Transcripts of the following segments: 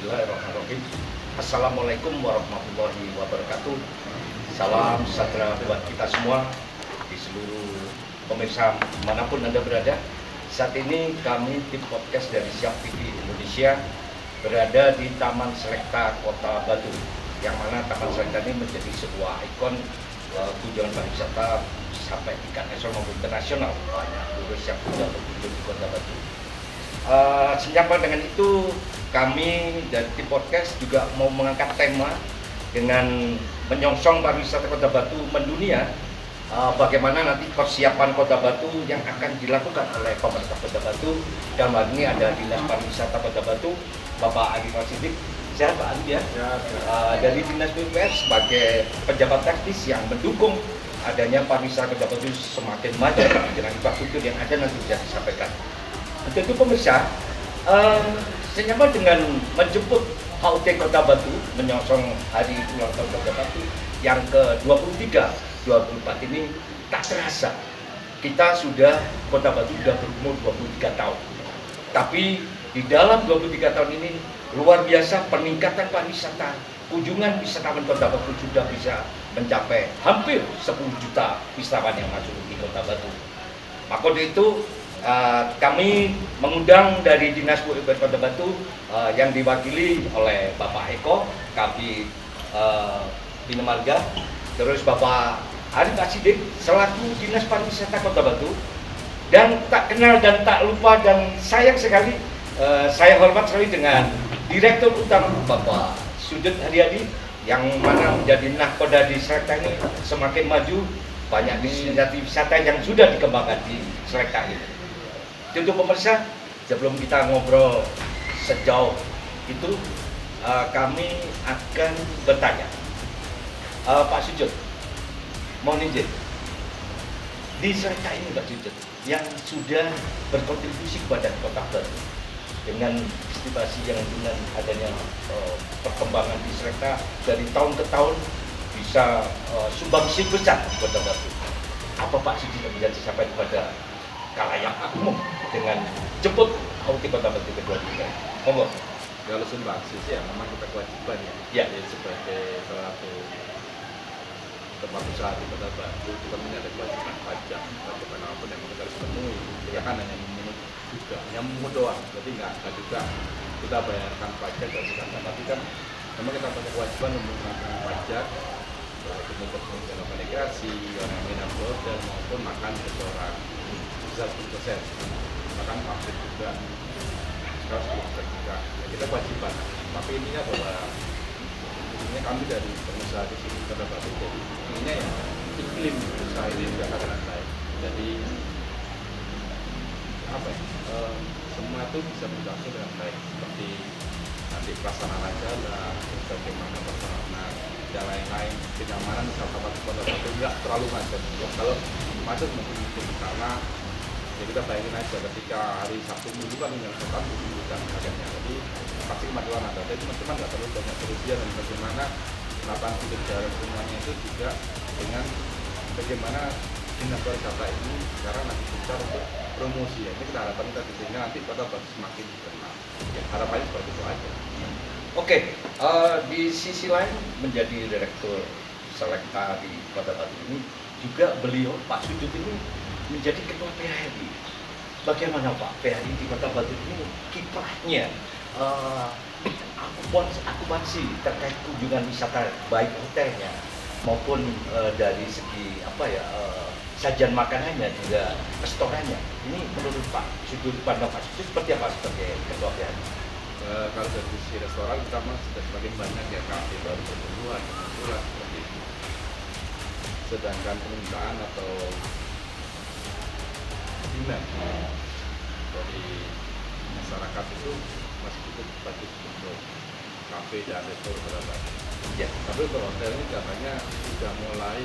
Bismillahirrahmanirrahim. Assalamualaikum warahmatullahi wabarakatuh. Salam sejahtera buat kita semua di seluruh pemirsa manapun Anda berada. Saat ini kami tim podcast dari Siap TV Indonesia berada di Taman Selekta Kota Batu, yang mana Taman Selekta ini menjadi sebuah ikon kunjungan pariwisata sampai tingkat nasional maupun internasional. Banyak turis yang sudah berkunjung di Kota Batu. Senyapa dengan itu, kami dari tim podcast juga mau mengangkat tema dengan menyongsong pariwisata Kota Batu mendunia. Bagaimana nanti persiapan Kota Batu yang akan dilakukan oleh pemerintah Kota Batu. Dalam hal ini ada Dinas Pariwisata Kota Batu, Bapak Arif Sidik. Sehat Pak Arif ya? Dari Dinas PUPR sebagai pejabat teknis yang mendukung adanya pariwisata Kota Batu semakin maju dengan infrastruktur yang ada nanti bisa disampaikan. Tentu pemirsa, senyapa dengan menjemput HUT Kota Batu menyongsong hari ulang tahun Kota Batu yang ke-23, 24 ini, tak terasa kita Kota Batu sudah berumur 23 tahun. Tapi di dalam 23 tahun ini luar biasa peningkatan pariwisata, kunjungan wisatawan Kota Batu sudah bisa mencapai hampir 10 juta wisatawan yang masuk di Kota Batu. Maka dari itu kami mengundang dari Dinas PUPR Kota Batu yang diwakili oleh Bapak Eko, Kabid Bina Marga, terus Bapak Arif Sidik selaku Dinas Pariwisata Kota Batu, dan tak kenal dan tak lupa dan sayang sekali saya hormat sekali dengan Direktur Utama Bapak Sudut Haryadi, yang mana menjadi nahkoda di Selekta ini semakin maju, banyak destinasi wisata yang sudah dikembangkan di Selekta ini. Tentu pemirsa, sebelum kita ngobrol sejauh itu, kami akan bertanya. Pak Sujud, mohon izin, di Selekta ini Pak Sujud, yang sudah berkontribusi kepada Kota Batu dengan estimasi yang dengan adanya perkembangan di Selekta dari tahun ke tahun bisa sumbangsi besar di Kota Batu. Apa Pak Sujud yang bisa disampaikan kepada kalayak umum dengan jemput HUT Kota Batu ke-23? Monggo. Kalau sumbangsi sih ya memang kita kewajiban ya. Jadi sebagai salah satu tempat usaha di Kota Batu, kita punya ada kewajiban pajak, kewajiban apapun yang kita harus penuhi. Kita kan hanya memungut juga, yang memungut doang, jadi nggak juga kita bayarkan pajak dan sebagainya. Tapi kan memang kita punya kewajiban menggunakan pajak, baik itu untuk rekreasi, orang yang minat hotel maupun makan di restoran. Bisa 10%, bahkan pabrik juga sekarang 10% juga. Ya, kita kewajiban. Tapi intinya bahwa kami dari pengusaha di sini Kota Batu, jadi intinya ya iklim usaha ini juga sangat baik. Jadi apa ya? Semua itu bisa berlangsung dengan baik. Seperti nanti pelaksanaan jalan, bagaimana pelaksanaan dan lain-lain, kenyamanan di salah satu Kota Batu nggak terlalu macet. Ya, kalau macet mungkin karena ya kita bayangin aja ketika hari Sabtu Minggu kan menyelesaikan bukan akhirnya, jadi pasti kemajuan ada. Jadi teman-teman nggak perlu banyak kerugian, dan bagaimana lapangan pinggir jalan semuanya itu juga dengan bagaimana dinas pariwisata ini sekarang nanti besar untuk promosi ya. Ini kita harapkan kita sehingga nanti Kota Batu semakin dikenal. Ya, harapannya seperti itu aja. Oke, di sisi lain menjadi Direktur Selekta di Kota Batu ini juga beliau Pak Sudut ini menjadi Ketua PHRI. Bagaimana Pak PHRI di Kota Batu ini kiprahnya, akupansi terkait kunjungan wisata, baik hotelnya maupun dari segi sajian makanannya juga restorannya. Ini menurut Pak Sudut, pandang Pak Sudut seperti apa sebagai Ketua PHRI? Kalau dari sisi restoran kita sudah semakin banyak ya, kafe baru pertumbuhan seperti itu. Sedangkan permintaan atau demand dari masyarakat itu masih cukup bagus untuk kafe dan restoran Kota Batu. Ya. Tapi untuk hotel ini katanya sudah mulai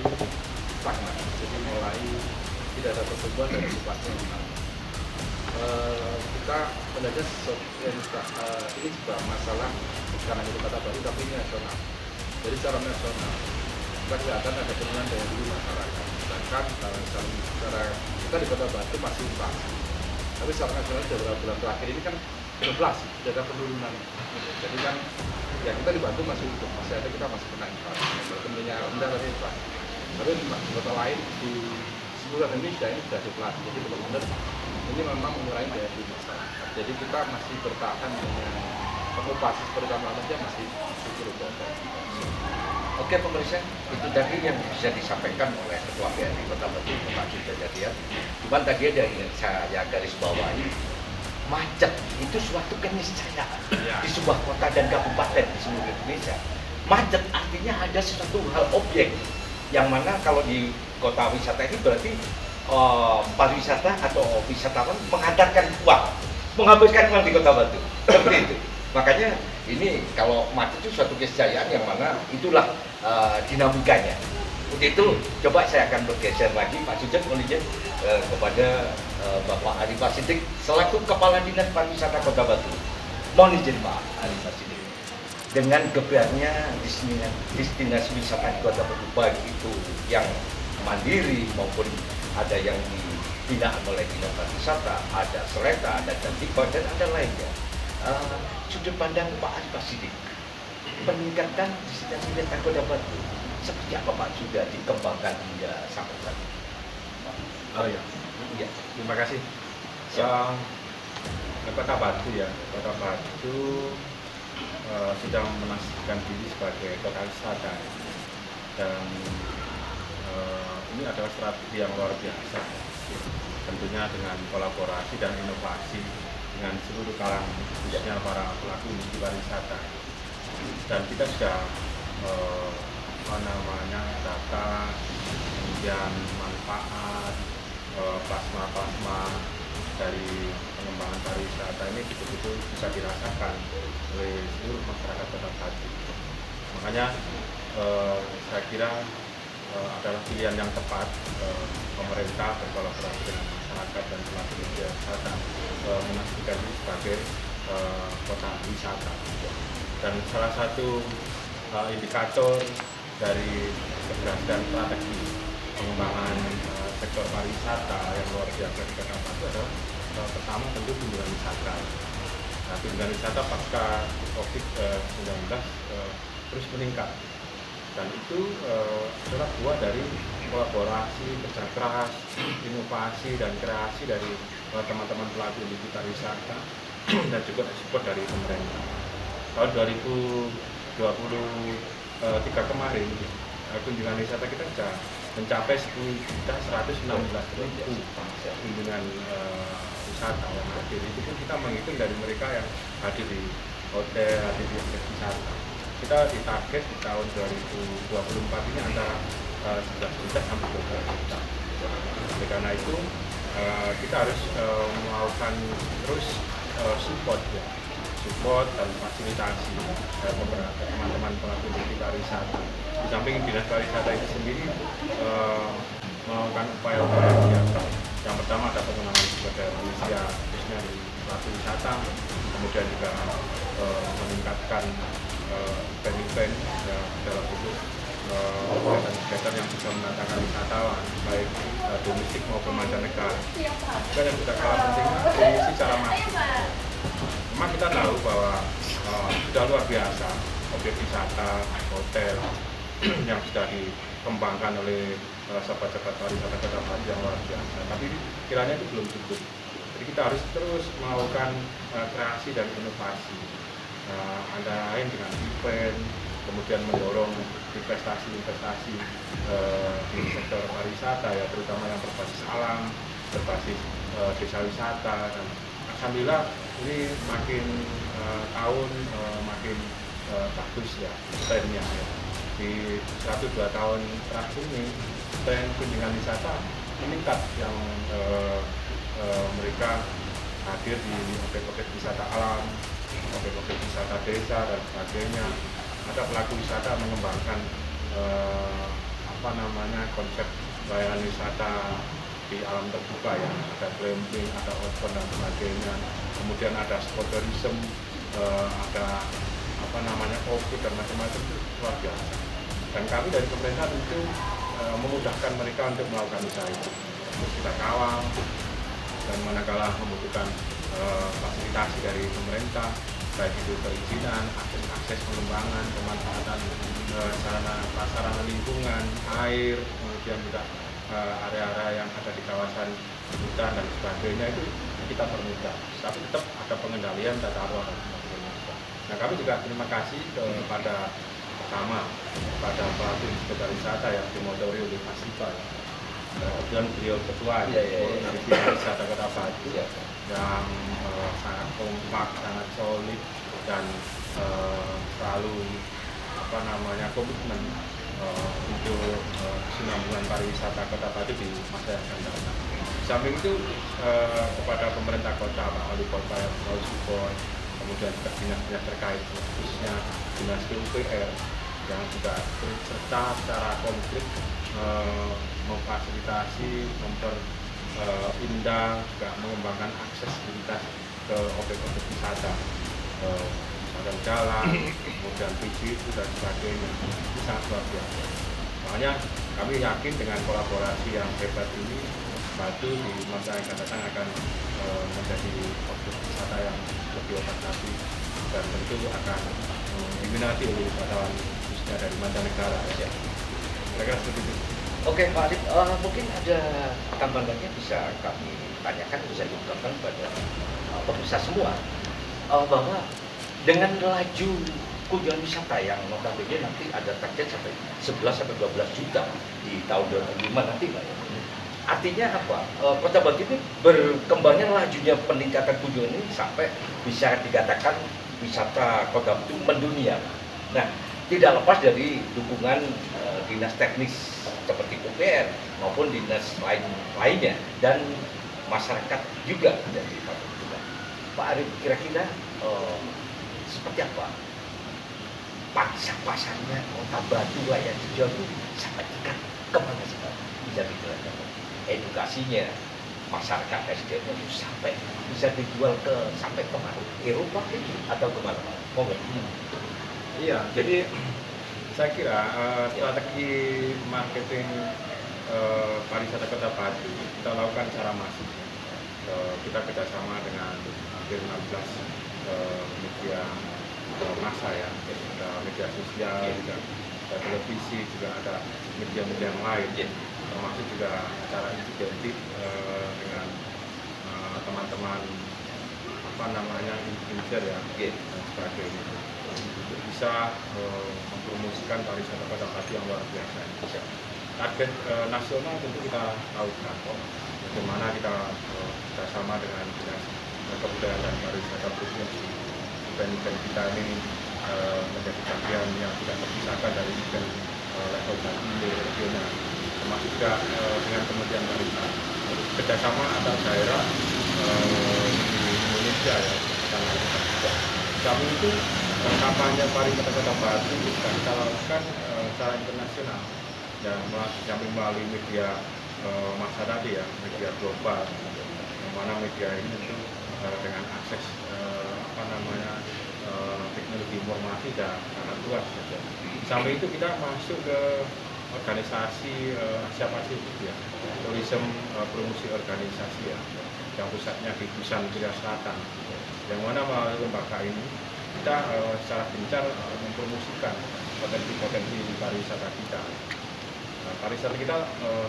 stagnan, jadi mulai tidak ada pertumbuhan dari upahnya memang. Kita belajar ini juga masalah bukan hanya di Kota Batu tapi ini nasional. Jadi secara nasional kita kelihatan ada penurunan daya beli masyarakat. Sedangkan secara kita di Kota Batu masih inflasi. Tapi secara nasional beberapa bulan terakhir ini kan inflasi, tidak ada penurunan. Jadi kan ya kita dibantu masih untuk masih ada, kita masih kena inflasi. Walaupun minyak rendah tapi inflasi. Tapi di kota lain di seluruh Indonesia ini sudah deflasi. Jadi benar-benar ini memang mengurangi daya beli masyarakat. Jadi kita masih bertahan dengan okupasi seperti kami saja masih cukup. Oke pemirsa, itu tadi yang bisa disampaikan oleh Ketua BRI Kota Batu, Pak Sujadjadian. Cuman tadi ada yang saya garis bawahi, macet itu suatu keniscayaan di sebuah kota dan kabupaten di seluruh Indonesia. Macet artinya ada sesuatu hal objek, yang mana kalau di kota wisata ini berarti pariwisata atau wisatawan menghantarkan uang, menghabiskan uang di Kota Batu, seperti itu. Makanya ini kalau macet itu suatu keniscayaan yang mana itulah dinamikanya. Untuk itu coba saya akan bergeser lagi Pak Sujat mohon izin kepada Bapak Arifah Siddiq selaku Kepala Dinas Pariwisata Kota Batu. Mohon izin Pak Arifah Siddiq, dengan gebarnya destinasi wisata di Kota Batu, baik itu yang mandiri maupun ada yang dibina oleh Dinas Pariwisata, ada Seleta, ada Cantikba, dan ada lainnya. Sudut pandang Pak Arifah Siddiq, peningkatan destinasi wisata Kota Batu seperti apa Pak sudah dikembangkan hingga sampai saat ini? Oh iya, terima kasih. Kota Batu ya, Kota Batu sudah menasibkan diri sebagai kota wisata dan ini adalah strategi yang luar biasa, tentunya dengan kolaborasi dan inovasi dengan seluruh kalangan, khususnya para pelaku industri pariwisata. Dan kita sudah data, kemudian manfaat, plasma dari pengembangan pariwisata ini betul-betul bisa dirasakan oleh seluruh masyarakat Kota Batu. Makanya saya kira adalah pilihan yang tepat pemerintah berkolaborasi dengan masyarakat dan pelaku industri wisata menasibkan ini sebagai kota wisata. Dan salah satu indikator dari keberhasilan strategi pengembangan sektor pariwisata yang luar biasa di Kota Batu adalah pertama tentu kunjungan wisata. Nah, kunjungan wisata pasca COVID-19 terus meningkat, dan itu adalah buah dari kolaborasi, kerja keras, inovasi dan kreasi dari teman-teman pelaku industri pariwisata dan juga support dari pemerintah. Tahun 2023 kemarin kunjungan wisata kita sudah mencapai 10.116.000 kunjungan wisata yang hadir. Itu pun kita menghitung dari mereka yang hadir di hotel, hadir di objek wisata. Kita ditarget di tahun 2024 ini antara 11 juta sampai 12 juta. Oleh karena itu kita harus melakukan terus support dan fasilitasi beberapa teman-teman pelaku industri pariwisata. Di samping Dinas Pariwisata itu sendiri melakukan upaya-upaya yang pertama ada pengembangan sumber daya manusia khususnya di pelaku wisata, kemudian juga meningkatkan event-event dalam bentuk kegiatan yang bisa mendatangkan wisatawan baik domestik maupun mancanegara. Dan yang tidak kalah pentingnya dari secara masif. Memang kita tahu bahwa sudah luar biasa objek wisata, hotel yang sudah dikembangkan oleh sahabat-sahabat pariwisata Kota Batu yang luar biasa. Tapi kiranya itu belum cukup. Jadi kita harus terus melakukan kreasi dan inovasi. Antara lain dengan event, kemudian mendorong investasi-investasi di sektor pariwisata ya, terutama yang berbasis alam, berbasis desa wisata. Dan alhamdulillah ini makin tahun makin bagus ya trennya ya. Di 1-2 tahun terakhir ini tren kunjungan wisata meningkat, yang mereka hadir di objek-objek wisata alam, objek-objek wisata desa dan sebagainya. Ada pelaku wisata mengembangkan konsep layanan wisata di alam terbuka ya, ada glamping, ada outbound dan sebagainya. Kemudian ada sport tourism, ada off-road dan macam-macam, itu luar biasa. Dan kami dari pemerintah tentu memudahkan mereka untuk melakukan usaha itu. Terus kita kawal, dan manakala membutuhkan fasilitasi dari pemerintah, baik itu perizinan, akses pengembangan, pemanfaatan sarana prasarana lingkungan, air, kemudian juga area-area yang ada di kawasan hutan dan sebagainya itu kita permudah. Tapi tetap ada pengendalian tata ruang dan sebagainya. Nah, kami juga terima kasih kepada pertama kepada pelaku wisata yang dimotori oleh Mas Iqbal. Kemudian beliau ketua dari wisata Kota Batu yang sangat kompak, sangat solid dan selalu komitmen untuk kesinambungan pariwisata Kota Batu di masa yang akan datang. Samping itu kepada pemerintah kota, Pak Wali Kota yang selalu support, kemudian juga dinas-dinas terkait, khususnya dinas PUPR yang juga turut serta secara konkret memfasilitasi, memperindah, juga mengembangkan aksesibilitas ke objek-objek wisata, misalkan jalan, kemudian PJU dan sebagainya. Itu sangat luar biasa. Makanya kami yakin dengan kolaborasi yang hebat ini, Batu di masa yang akan datang akan menjadi objek wisata yang lebih obat lagi dan tentu akan diminati oleh wisatawan khususnya dari mancanegara. Ya. Kira-kira seperti itu. Oke Pak Adip, mungkin ada tambahannya bisa kami tanyakan, bisa diungkapkan pada pemirsa semua bahwa dengan laju kunjungan wisata yang notabene nanti ada target sampai 11-12 juta di tahun 2005 nanti Pak ya. Artinya apa? Kota Batu ini berkembangnya lajunya peningkatan kunjungan ini sampai bisa dikatakan wisata Kota Batu mendunia. Nah, tidak lepas dari dukungan dinas teknis seperti UPR maupun dinas lainnya dan masyarakat juga dari Pak Arif. Kira-kira seperti apa pasarnya Kota Batu yang sejauh itu sampai tingkat kemana sih Pak? Bisa dijelaskan edukasinya masyarakat SDM itu sampai bisa dijual sampai kemana? Eropa itu atau kemana Pak? Iya, jadi saya kira strategi marketing pariwisata Kota Batu kita lakukan secara masif. Kita kerjasama dengan hampir 16 media massa ya, ada media sosial, juga ada televisi, juga ada media-media yang lain, termasuk juga acara inisiatif dengan teman-teman influencer ya dan sebagainya untuk bisa mempromosikan pariwisata Kota Batu yang luar biasa. Target nasional tentu kita lakukan, bagaimana kita bersama dengan dinas kebudayaan dan pariwisata provinsi. Event-event kita ini menjadi bagian yang tidak terpisahkan dari event level Jatim regional, termasuk juga dengan Kementerian Pariwisata kerjasama antar daerah di Indonesia ya. Kami itu kampanye pariwisata Kota Batu juga kita lakukan secara internasional dan melalui media massa tadi ya, media global, yang mana media ini tentu dengan akses teknologi informasi dan sangat luas. Sampai itu kita masuk ke organisasi Asia Pasifik ya, tourism promosi organisasi ya, yang pusatnya di Busan, Korea Selatan, yang mana melalui lembaga ini kita secara gencar mempromosikan potensi-potensi pariwisata kita. Pariwisata kita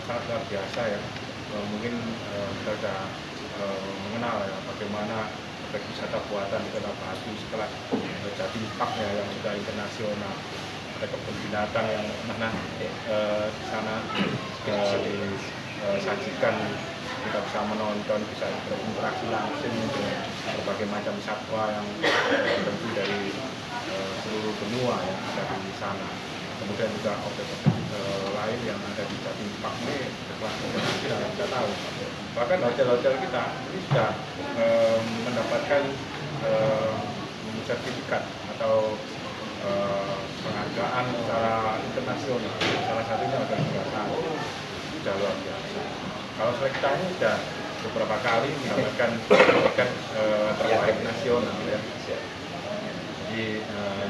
sangat luar biasa ya, mungkin kita sudah mengenal ya bagaimana objek wisata buatan di Kota Batu setelah Jatim Park ya yang sudah internasional, ada kebun binatang yang mana di sana disajikan, kita bisa menonton, bisa berinteraksi langsung dengan berbagai macam satwa yang tentu dari seluruh benua yang ada di sana. Kemudian juga objek-objek lain yang ada di Jatim Park ini kelas internasional yang kita tahu. Bahkan hotel-hotel kita ini sudah mendapatkan sertifikat atau penghargaan secara internasional. Salah satunya adalah Singapura. Sudah luar biasa. Kalau kita ini sudah beberapa kali mendapatkan sertifikat terbaik nasional ya. Jadi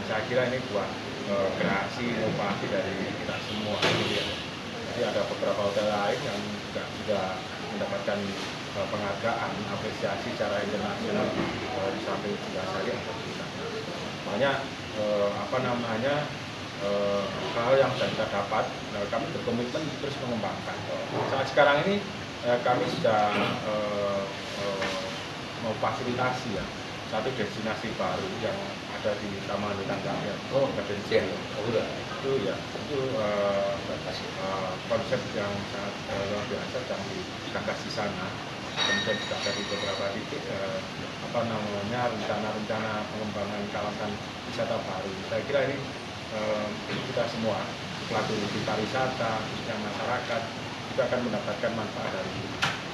saya kira ini buat kreasi inovasi dari kita semua. Jadi ada beberapa hotel lain yang juga sudah mendapatkan penghargaan, apresiasi secara internasional di samping didasari atas kita. Makanya hal yang sudah kita dapat, kami berkomitmen terus mengembangkan. Saat sekarang ini kami sudah memfasilitasi ya satu destinasi baru yang ada di Taman Hutan Rakyat. Itu konsep yang sangat luar biasa dan digagas di sana. Kemudian juga dari beberapa titik rencana-rencana pengembangan kawasan wisata baru. Saya kira ini kita semua pelaku di pariwisata, khususnya masyarakat, juga akan mendapatkan manfaat dari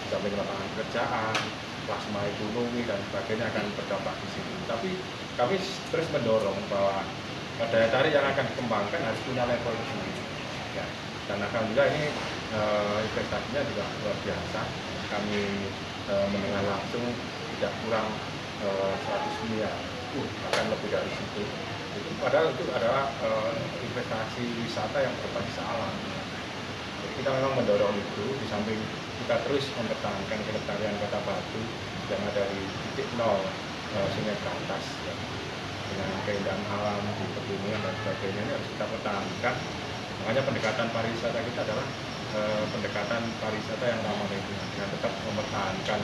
sampai lapangan pekerjaan, plasma ekonomi dan sebagainya akan berdampak di sini. Tapi kami terus mendorong bahwa daya tarik yang akan dikembangkan harus punya level sendiri. Ya. Dan alhamdulillah ini investasinya juga luar biasa. Kami mendengar langsung tidak kurang 100 miliar, bahkan lebih dari situ. Padahal itu adalah investasi wisata yang berbasis alam. Jadi kita memang mendorong itu, di samping kita terus mempertahankan kelestarian Kota Batu yang ada di titik nol Sungai Berantas ya. Dengan keindahan alam di pegunungan dan sebagainya ini harus kita pertahankan. Makanya pendekatan pariwisata kita adalah pendekatan pariwisata yang ramah lingkungan dengan tetap mempertahankan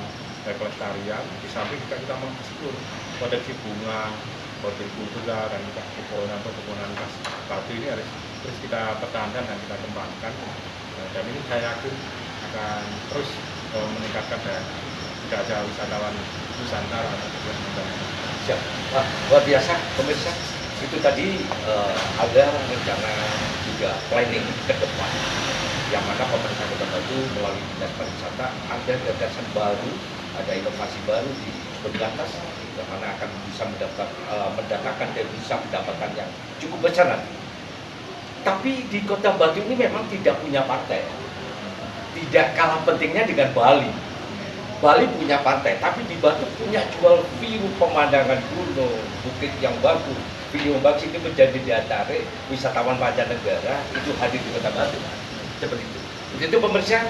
kelestarian. Di samping juga kita mengeksplor potensi bunga, hortikultura dan juga pepohonan khas Batu ini harus terus kita pertahankan dan kita kembangkan. Dan ini saya yakin akan terus meningkatkan daya wisatawan Nusantara. Siap. Wah, luar biasa pemirsa. Itu tadi ada rencana juga planning ke depan yang mana pemerintah Kota Batu melalui Dinas Pariwisata ada gagasan baru, ada inovasi baru di Berantas yang mana akan bisa mendatangkan devisa pendapatan yang cukup besar nanti. Tapi di Kota Batu ini memang tidak punya pantai. Tidak kalah pentingnya dengan Bali. Bali punya pantai, tapi di Batu punya jual view pemandangan gunung, bukit yang bagus. View yang bagus ini menjadi daya tarik wisatawan mancanegara itu hadir di Kota Batu. Seperti itu. Itu pemirsa.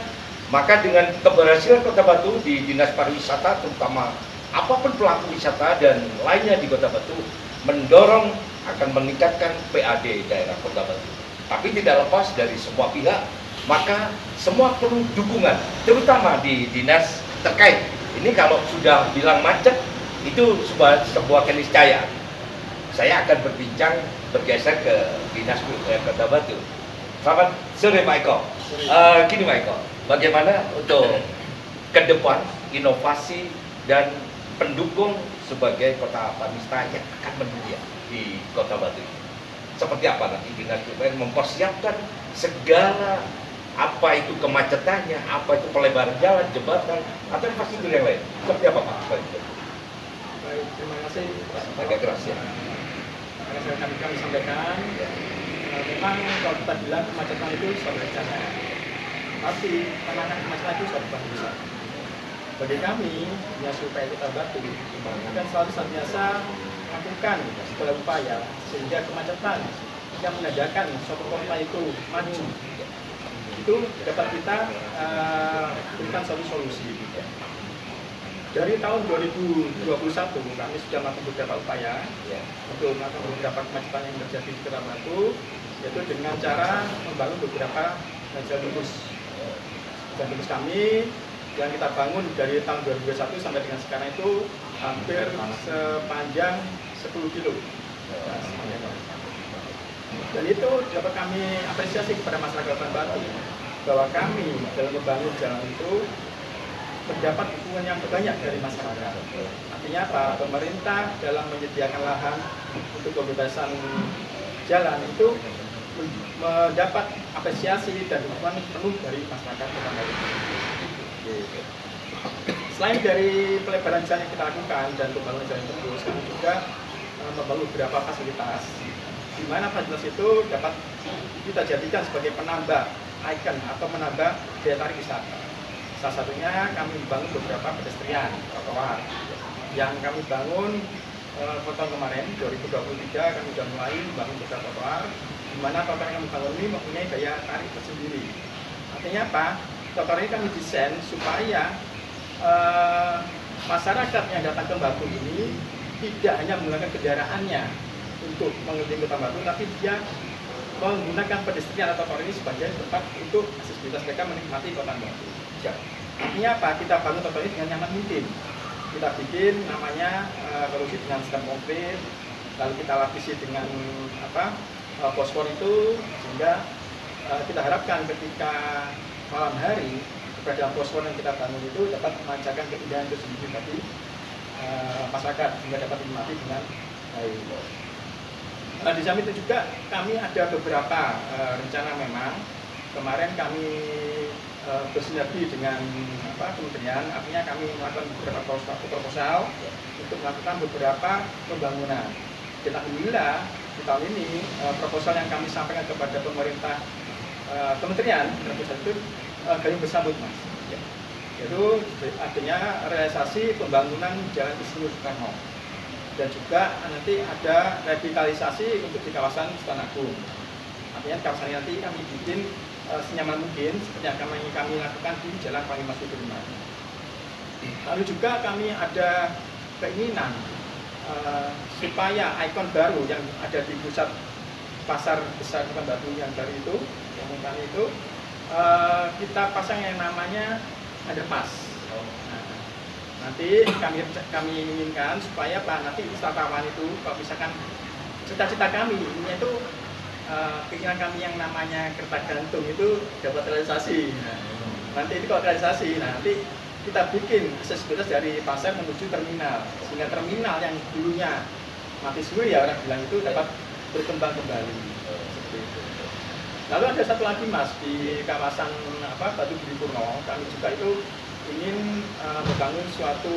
Maka dengan keberhasilan Kota Batu di Dinas Pariwisata, terutama apapun pelaku wisata dan lainnya di Kota Batu, mendorong akan meningkatkan PAD daerah Kota Batu. Tapi tidak lepas dari semua pihak, maka semua perlu dukungan, terutama di dinas terkait. Ini kalau sudah bilang macet, itu sebuah keniscayaan. Saya akan bergeser ke Dinas Kota Batu. Selamat sore Pak Eko. Gini Pak Eko, bagaimana untuk ke depan inovasi dan pendukung sebagai kota pariwisata yang akan mendunia di Kota Batu? Seperti apa nanti Dinas PUPR mempersiapkan segala apa itu kemacetannya, apa itu pelebaran jalan, jembatan, atau infrastruktur yang lain? Seperti apa Pak? Baik, terima kasih Pak. Agak keras ya. Kami sampaikan, memang kalau kita bilang kemacetan itu suatu bencana, tapi penanganan kemacetan itu suatu bangsa. Bagi kami, Dinas PUPR Kota Batu akan selalu senantiasa melakukan segala upaya sehingga kemacetan yang menandakan suatu kota itu maju itu dapat kita berikan solusi. Dari tahun 2021 kami sudah melakukan beberapa upaya untuk melakukan beberapa kemacetan yang terjadi di Kota Batu, yaitu dengan cara membangun beberapa jalan tembus. Jalan tembus kami yang kita bangun dari tahun 2021 sampai dengan sekarang itu hampir sepanjang 10 kilo. Dan itu dapat kami apresiasi kepada masyarakat Kota Batu bahwa kami dalam membangun jalan itu mendapat dukungan yang banyak dari masyarakat. Artinya apa? Pemerintah dalam menyediakan lahan untuk pembebasan jalan itu mendapat apresiasi dan dukungan penuh dari masyarakat Kota Batu. Selain dari pelebaran jalan yang kita lakukan dan pembangunan jalan tembus, kami juga membangun beberapa fasilitas, di mana fasilitas itu dapat kita jadikan sebagai penambah ikon atau menambah daya tarik wisata. Salah satunya kami membangun beberapa pedestrian trotoar yang kami bangun tahun kemarin 2023 kami sudah mulai membangun beberapa trotoar, di mana trotoar yang kami bangun ini mempunyai daya tarik tersendiri. Artinya apa? Trotoar ini kami desain supaya masyarakat yang datang ke Batu ini tidak hanya menggunakan kendaraannya untuk mengelilingi Kota Batu, tapi dia menggunakan pedestrian atau trotoar ini sebagai tempat untuk aksesibilitas mereka menikmati Kota Batu. Artinya apa? Kita bangun trotoar ini dengan nyaman mungkin. Kita bikin namanya solusi dengan sistem konkret, lalu kita lapisi dengan fosfor itu, sehingga kita harapkan ketika malam hari keberadaan fosfor yang kita bangun itu dapat memancarkan keindahan itu sendiri bagi masyarakat, sehingga dapat dinikmati dengan baik. Di samping itu juga kami ada beberapa rencana memang. Kemarin kami bersinergi dengan kementerian, artinya kami melakukan beberapa proposal untuk melakukan beberapa pembangunan. Dan alhamdulillah di tahun ini proposal yang kami sampaikan kepada pemerintah kementerian proposal itu gayung bersambut, Mas. Yaitu adanya realisasi pembangunan Jalan Insinyur Soekarno, dan juga nanti ada revitalisasi untuk di kawasan Sultan Agung. Artinya kawasan ini nanti kami bikin senyaman mungkin seperti yang kami lakukan di Jalan Panglima Sudirman. Lalu juga kami ada keinginan supaya ikon baru yang ada di pusat pasar besar Kota Batu yang baru itu, yang kami itu kita pasang yang namanya underpass. Nanti kami inginkan supaya nanti wisatawan itu, kalau misalkan cita-cita kami ini itu keinginan kami yang namanya kereta gantung itu dapat realisasi. Nanti itu kalau realisasi, nanti kita bikin aksesibilitas dari pasar menuju terminal, sehingga terminal yang dulunya mati suri ya orang bilang itu dapat berkembang kembali. Seperti itu. Lalu ada satu lagi, Mas, di kawasan Batu Budi Purno, kami juga itu ingin membangun suatu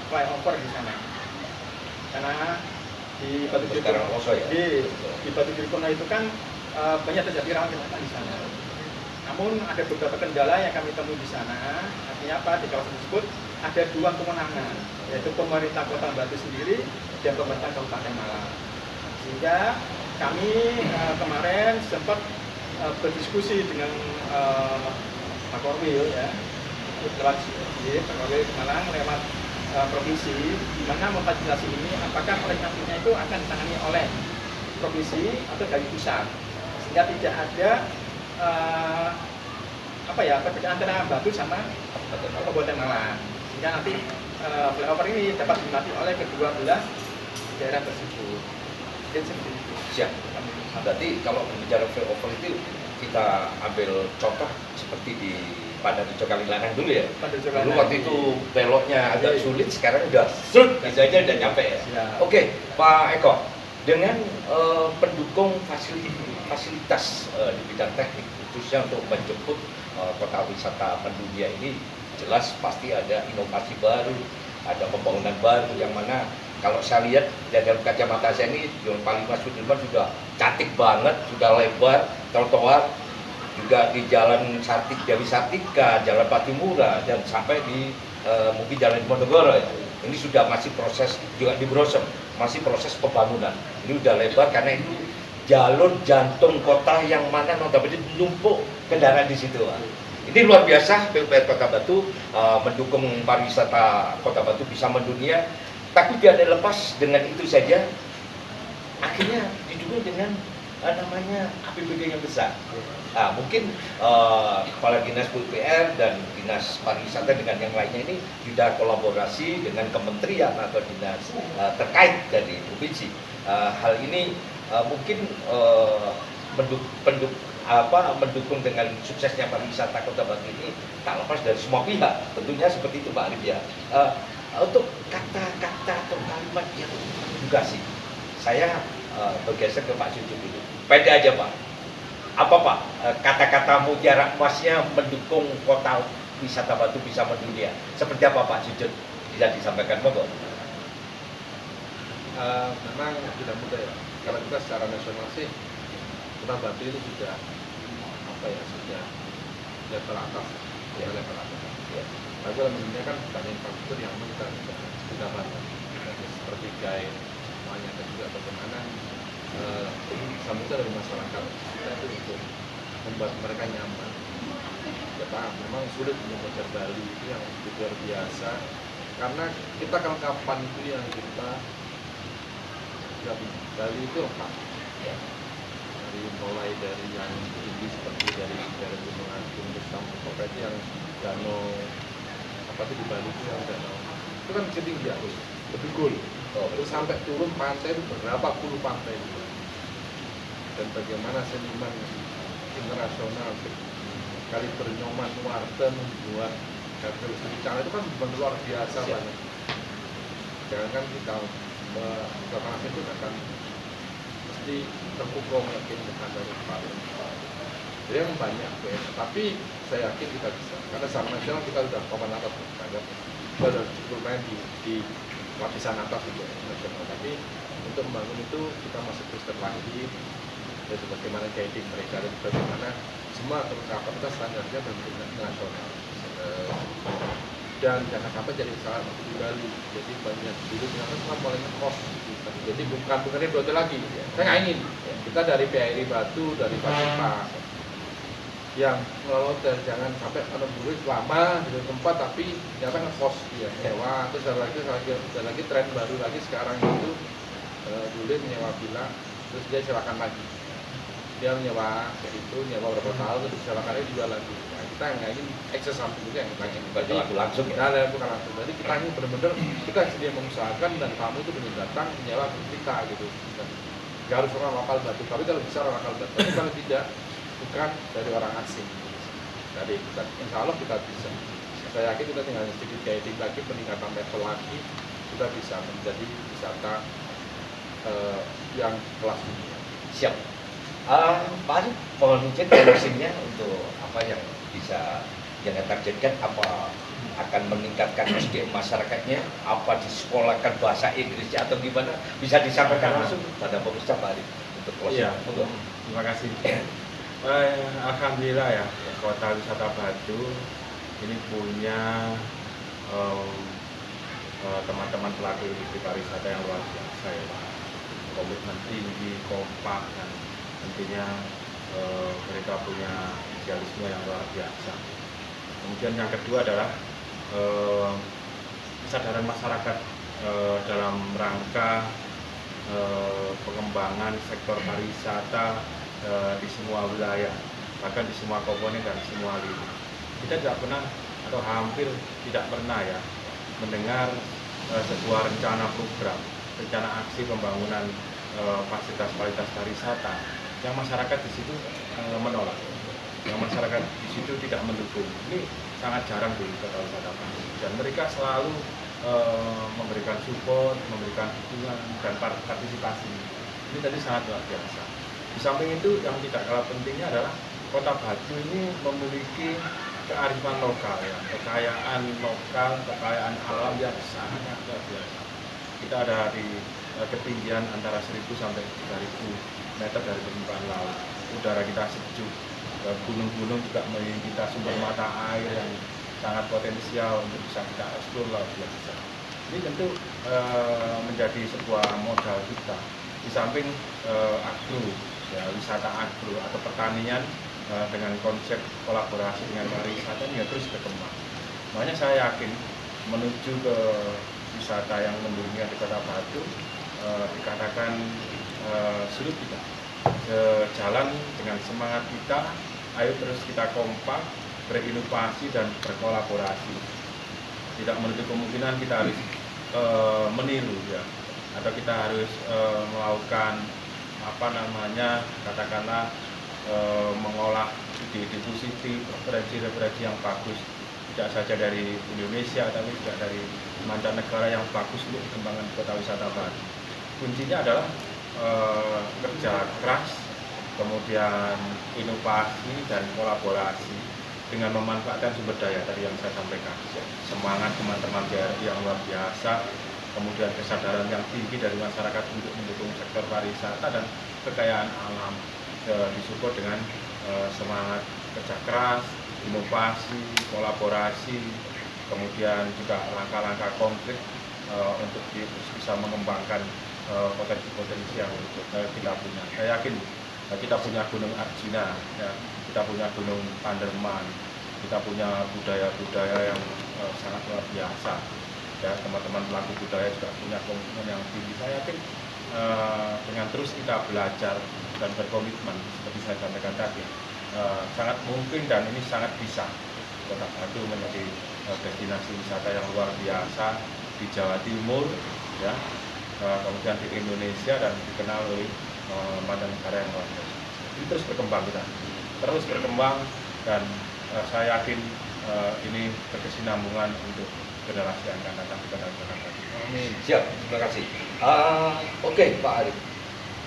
flyover di sana. Karena di Batu Budi Purno, di Batu Budi Purno itu kan banyak terjadi rawan kecelakaan di sana. Namun ada beberapa kendala yang kami temui di sana. Artinya apa? Di kawasan tersebut ada dua kewenangan, yaitu pemerintah Kota Batu sendiri dan pemerintah Kabupaten Malang. Sehingga kami kemarin sempat berdiskusi dengan Pak Korwil ya, lewat Pak Korwil Malang lewat provinsi, di mana memfasilitasi ini apakah oleh nantinya itu akan ditangani oleh provinsi atau dari pusat, sehingga tidak ada perbedaan antara Batu sama Kabupaten Malang, sehingga nanti flyover ini dapat dinikmati oleh kedua belah daerah tersebut. Dan seperti itu. Siap. Berarti kalau bicara flyover itu kita ambil contoh seperti di Pandarejo Kalilanang dulu ya. Dulu waktu itu beloknya agak sulit, sekarang udah bisa aja udah nyampe ya. Oke, Pak Eko, dengan pendukung fasilitas di bidang teknik khususnya untuk menjemput kota wisata mendunia ini, jelas pasti ada inovasi baru, ada pembangunan baru yang mana kalau saya lihat dari kacamata saya ini Jalan Panglima Sudirman sudah cantik banget, sudah lebar, trotoar juga di Jalan Dewi Sartika, Jalan Patimura, dan sampai di mungkin Jalan Diponegoro ya. Ini sudah masih proses, juga di Brosem masih proses pembangunan. Ini udah lebar karena itu jalur jantung kota yang mana notabene numpuk kendaraan di situ. Ini luar biasa, PUPR Kota Batu mendukung pariwisata Kota Batu bisa mendunia. Tapi tidak lepas dengan itu saja, akhirnya didukung dengan namanya APBD yang besar. Nah, mungkin Kepala Dinas PUPR dan Dinas Pariwisata dengan yang lainnya ini sudah kolaborasi dengan kementerian atau dinas terkait dari provinsi. Hal ini mungkin mendukung dengan suksesnya pariwisata Kota Batu ini tak lepas dari semua pihak. Tentunya seperti itu, Pak Arif ya. Untuk kata-kata atau kalimat yang edukasi, saya bergeser ke Pak Jujur dulu. Pede aja Pak. Apa Pak kata-kata mutiara emasnya mendukung kota wisata Batu bisa mendunia? Seperti apa Pak Jujur? Bisa disampaikan monggo. Memang tidak mudah ya. Karena kita secara nasional sih Kota Batu itu sudah sudah level atas, level atas. Ya. Tapi dalam dunia kan banyak infrastruktur yang kita bisa bangun, seperti guide semuanya, dan juga bagaimana sambutan dari masyarakat kita itu untuk membuat mereka nyaman ya paham, memang sulit untuk mengejar Bali itu yang luar biasa, karena kita kelengkapan itu yang kita nggak bisa. Bali itu lengkap ya, mulai dari yang tinggi seperti dari Gunung Agung terus sampai yang danau apa sih di Bali itu yang danau itu kan tinggi ya, lebih cool. Terus sampai turun pantai itu berapa puluh pantai itu. Dan bagaimana seniman internasional kali Nyoman Nuarte membuat Gabriel Sricara itu kan benar luar biasa banget. Jangankan kita melakukan itu akan mesti terpukau yakin dengan dari paling. Jadi yang banyak tapi saya yakin kita bisa. Karena sama nasional kita sudah papan atas, kita sudah cukup main di lapisan atas juga nasional. Tapi untuk membangun itu kita masih terus terlatih. Dan bagaimana guiding mereka dan bagaimana semua kelengkapan kita standarnya benar-benar nasional. Dan jangan sampai jadi salah satu di Bali. Jadi banyak dulu ternyata semua mulai ngekos. Jadi bukannya berarti lagi. Saya nggak ingin. Kita dari PRI Batu, dari Pasipa yang kalau jangan sampai menembus lama di tempat tapi ternyata ngekos dia nyewa. Terus ada lagi tren baru lagi sekarang itu dulu menyewa villa terus dia silakan lagi. Dia nyewa itu nyewa berapa tahun terus silakannya dijual lagi. Nah, kita nggak ingin ekses sampai juga yang lagi langsung ya. Nah, bukan langsung. Jadi kita ingin benar-benar kita sedia mengusahakan dan kamu itu benar datang menyewa kita gitu. Nggak harus orang lokal Batu, tapi kalau bisa orang lokal Batu, tapi kalau tidak bukan dari orang asing. Jadi kita, insya Allah kita bisa. Saya yakin kita tinggal sedikit guiding lagi, peningkatan level lagi, kita bisa menjadi wisata yang kelas dunia. Siap. Pak Arif, mohon izin closingnya untuk apa yang bisa yang targetkan, apa akan meningkatkan SDM masyarakatnya, apa disekolahkan bahasa Inggrisnya atau gimana, bisa disampaikan langsung pada pemirsa Pak Arif untuk closing. Iya, terima kasih. Alhamdulillah ya, Kota Wisata Batu ini punya teman-teman pelaku industri pariwisata yang luar biasa ya, komitmen tinggi, kompak, dan tentunya mereka punya idealisme yang luar biasa. Kemudian yang kedua adalah kesadaran masyarakat dalam rangka pengembangan sektor pariwisata di semua wilayah, bahkan di semua komponen dan semua lini. Kita tidak pernah atau hampir tidak pernah ya mendengar sebuah rencana program, rencana aksi pembangunan fasilitas pariwisata yang masyarakat di situ menolak, yang masyarakat di situ tidak mendukung. Ini sangat jarang di Kota Wisata Batu, dan mereka selalu memberikan support, memberikan dukungan dan partisipasi. Ini tadi sangat luar biasa. Di samping itu yang tidak kalah pentingnya adalah Kota Batu ini memiliki kearifan lokal ya, kekayaan lokal, kekayaan alam yang sangat luar biasa. Kita ada di ketinggian antara 1000 sampai 3000 meter dari permukaan laut. Udara kita sejuk, gunung-gunung juga memiliki kita sumber mata air yang sangat potensial untuk bisa kita eksplor laut biasa. Ini tentu menjadi sebuah modal kita. Di samping agro, ya, wisata agro atau pertanian dengan konsep kolaborasi dengan pariwisata ini terus berkembang. Makanya saya yakin menuju ke wisata yang mendunia di Kota Batu dikatakan sulit tidak. Sejalan dengan semangat kita, ayo terus kita kompak, berinovasi dan berkolaborasi. Tidak menutup kemungkinan kita harus meniru ya, atau kita harus melakukan katakanlah mengolah ide-ide positif, referensi-referensi yang bagus, tidak saja dari Indonesia tapi juga dari mancanegara yang bagus untuk pengembangan Kota Wisata Batu. Kuncinya adalah kerja keras, kemudian inovasi dan kolaborasi dengan memanfaatkan sumber daya tadi yang saya sampaikan. Semangat teman-teman BRI yang luar biasa, kemudian kesadaran yang tinggi dari masyarakat untuk mendukung sektor pariwisata dan kekayaan alam, disupport dengan semangat kerja keras, inovasi, kolaborasi, kemudian juga langkah-langkah konkret untuk bisa mengembangkan potensi-potensi yang kita punya. Saya yakin kita punya Gunung Arjuna, ya, kita punya Gunung Panderman, kita punya budaya-budaya yang sangat luar biasa. Ya, teman-teman pelaku budaya juga punya komitmen yang tinggi. Saya yakin dengan terus kita belajar dan berkomitmen seperti saya sampaikan tadi, sangat mungkin dan ini sangat bisa Kota Batu menjadi destinasi wisata yang luar biasa di Jawa Timur, ya, kemudian di Indonesia dan dikenal oleh mancanegara yang luar biasa. Ini terus berkembang kita, terus berkembang dan saya yakin ini berkesinambungan untuk generasi yang akan datang di Kota Jakarta. Amin. Siap, terima kasih. Oke, Pak Arif,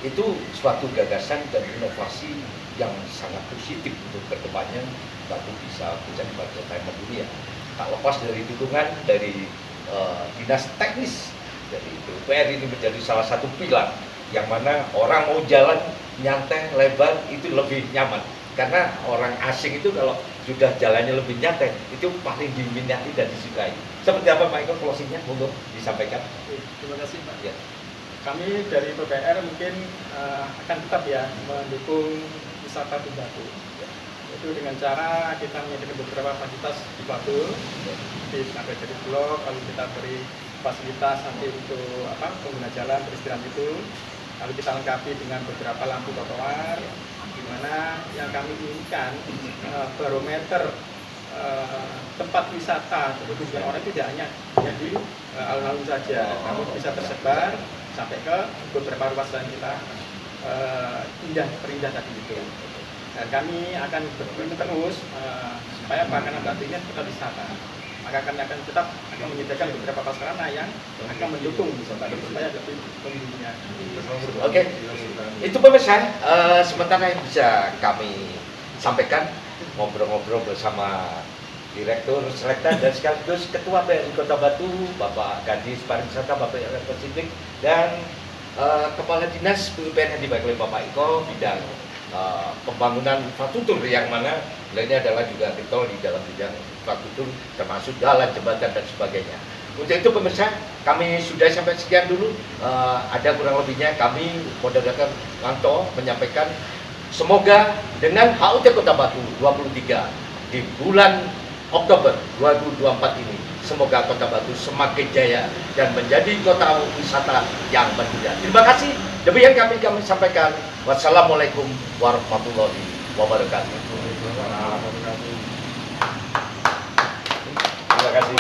itu suatu gagasan dan inovasi yang sangat positif untuk kedepannya Batu bisa menjadi bagian Diamond dunia. Tak lepas dari dukungan dari dinas teknis dari PUPR ini menjadi salah satu pilar yang mana orang mau jalan nyantai lebar itu lebih nyaman. Karena orang asing itu kalau sudah jalannya lebih nyantai itu paling diminati dan disukai. Seperti apa Pak Eko closingnya, monggo disampaikan. Terima kasih Pak. Ya. Kami dari PUPR mungkin akan tetap ya mendukung wisata di Batu. Itu dengan cara kita menyediakan beberapa fasilitas di Batu, di ada jadi blok, lalu kita beri fasilitas nanti untuk pengguna jalan beristirahat itu, lalu kita lengkapi dengan beberapa lampu trotoar, di mana yang kami inginkan barometer tempat wisata tujuan orang itu tidak hanya di alun-alun saja, namun bisa tersebar sampai ke beberapa ruas lain kita perindah tadi itu. Dan kami akan berkomitmen terus supaya karena Batu ini tetap wisata. Maka kami akan tetap menyediakan beberapa prasarana yang akan mendukung wisata supaya lebih mendunia. Oke, itu pemirsa sementara yang bisa kami sampaikan ngobrol-ngobrol bersama Direktur Selekta dan sekaligus Ketua PRI Kota Batu, Bapak Kadis Pariwisata, Bapak Eko Sidik, dan Kepala Dinas PUPR yang diwakili Bapak Eko bidang pembangunan infrastruktur yang mana lainnya adalah juga getol di dalam bidang infrastruktur termasuk jalan, jembatan dan sebagainya. Untuk itu pemirsa, kami sudah sampai sekian dulu. Ada kurang lebihnya kami moderator Manto menyampaikan semoga dengan HUT Kota Batu 23 di bulan Oktober 2024 ini, semoga Kota Batu semakin jaya dan menjadi kota wisata yang mendunia. Terima kasih. Demikian kami sampaikan. Wassalamualaikum warahmatullahi wabarakatuh. Terima kasih.